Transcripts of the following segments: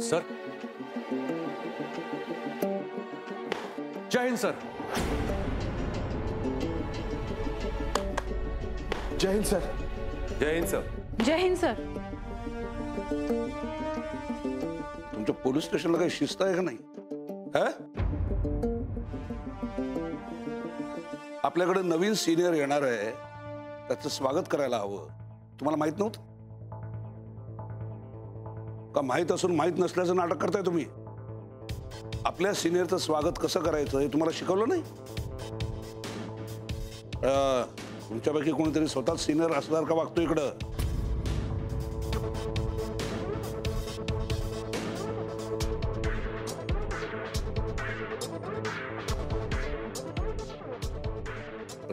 Sir, जय Hind sir. जय Hind sir. जय Hind sir. जय Hind sir. तुमच्या police स्टेशनला काही शिस्त आहे का नाही? आपल्याकडे नवीन सिनियर येणार आहे, त्याचं स्वागत करायला हवं. तुम्हाला माहित नव्हतं का? माहित असून माहित नसल्याचं नाटक करताय तुम्ही. आपल्या सिनियरचं स्वागत कसं करायचं हे तुम्हाला शिकवलं नाही? तुमच्यापैकी कोणीतरी स्वतःच सिनियर असणार का वागतो इकडं?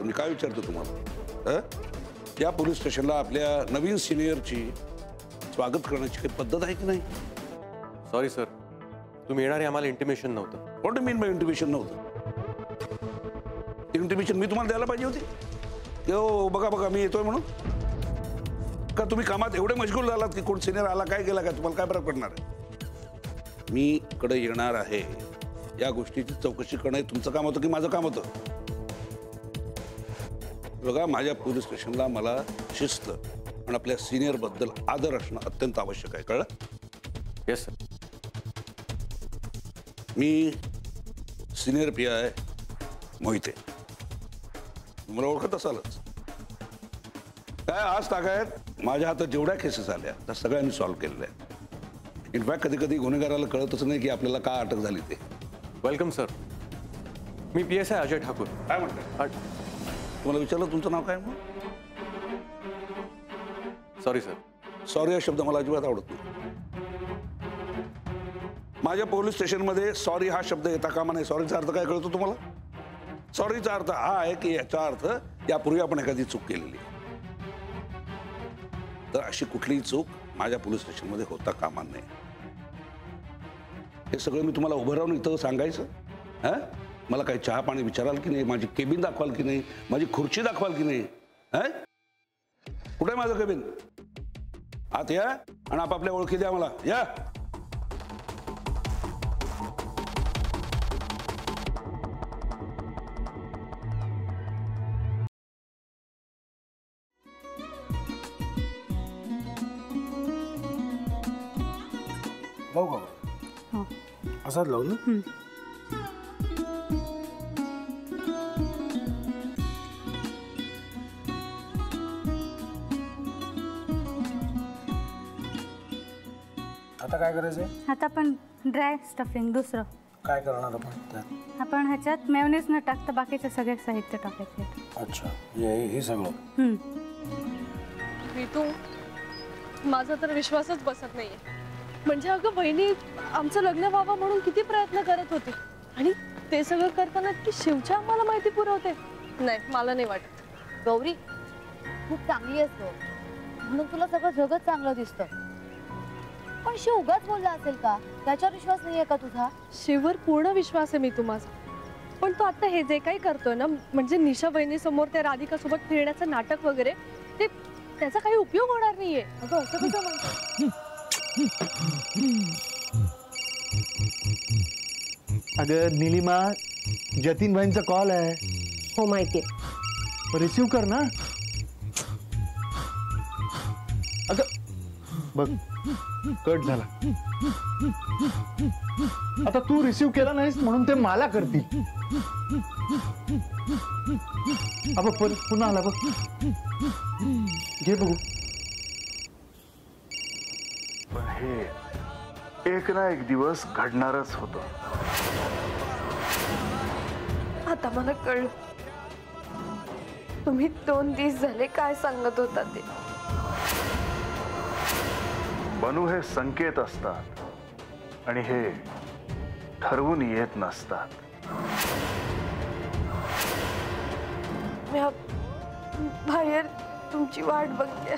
मी काय विचारतो तुम्हाला, या पोलीस स्टेशनला आपल्या नवीन सिनियरची स्वागत करण्याची काही पद्धत आहे की नाही? सॉरी सर, तुम्ही येणारे आम्हाला इंटिमेशन नव्हतं. What do mean by intimation नव्हतं? इंटिमेशन मी तुम्हाला द्यायला पाहिजे होती की हो बघा बघा मी येतोय म्हणून? का तुम्ही कामात एवढे मशगूल झालात की कोण सिनियर आला काय केला काय तुम्हाला काय फरक पडणार आहे? मी इकडे येणार आहे या गोष्टीची चौकशी करणं तुमचं काम होतं की माझं काम होतं? बघा, माझ्या पोलीस स्टेशनला मला शिस्त आणि आपल्या सिनियर बद्दल आदर असणं अत्यंत आवश्यक आहे, कळलं? Yes sir. मी सिनियर PI मोहिते, मला ओळखत असालच. काय आज तागायत माझ्या हातात जेवढ्या केसेस आल्या त्या सगळ्यांनी सॉल्व्ह केलेल्या आहेत. इनफॅक्ट कधी कधी गुन्हेगाराला कळतच नाही की आपल्याला का अटक झाली ते. Welcome sir. मी PSI अजय ठाकूर. काय म्हणताय? तुम्हाला विचारलं तुमचं नाव काय? Sorry sir. सॉरी हा शब्द मला अजिबात आवडत नाही. माझ्या पोलीस स्टेशनमध्ये सॉरी हा शब्द येता कामा नाही. सॉरीचा अर्थ काय कळतो तुम्हाला? सॉरीचा अर्थ हा आहे की याचा अर्थ यापूर्वी आपण एखादी चूक केलेली, तर अशी कुठलीही चूक माझ्या पोलीस स्टेशनमध्ये होता कामा नये. हे सगळं मी तुम्हाला उभं राहून इथं सांगायचं? मला काही चहा पाणी विचाराल की नाही? माझी केबिन दाखवाल की नाही? माझी खुर्ची दाखवाल की नाही? कुठे आहे माझं केबिन? आत या आणि आपापल्या ओळखी द्या मला. या. लावू का? असाच लावू ना? आता काय करायचंय? आता आपण ड्राय स्टफिंग दुसरं काय करणार आपण त्यात? आपण ह्याच्यात मेयोनीज न टाकता बाकीचे सगळे साहित्य टाकायचे. अच्छा, हे सगळं. ऋतू, माझा तर विश्वासच बसत नाहीये. म्हणजे अगं बहिणी आमचं लग्न व्हावं म्हणून किती प्रयत्न करत होते आणि ते सगळं करताना ती शिवच्या आम्हाला माहिती पुरवते. नाही, मला नाही वाटत. गौरी खूप चांगली असतो म्हणून तुला सगळं जगत चांगलं दिसतं, पण शिव उगाच बोलला असेल का? त्याच्यावर विश्वास नाहीये का तुझा? शिववर पूर्ण विश्वास आहे मी तुम्हाला, पण तो आता हे जे काही करतोय ना, म्हणजे निशा बहिणी समोर त्या राधिका सोबत फिरण्याचं नाटक वगैरे, ते त्याचा काही उपयोग होणार नाहीये. अगं असं कसं म्हणतो? अगं नीलिमा, जतीन भाईंचा कॉल आहे. हो माहितीये. रिसीव कर ना. अगं बघ, कट झाला. आता तू रिसीव केला नाहीस म्हणून ते मला करतील. अब पुन्हा आला बघ. घे बघू. पण हे एक ना एक दिवस घडणारच होतं. आता मला कळलं तुम्ही 2 दिवस झाले काय सांगत होता ते. बनू हे संकेत असतात आणि हे ठरवून येत नसतात. मी बाहेर तुमची वाट बघते.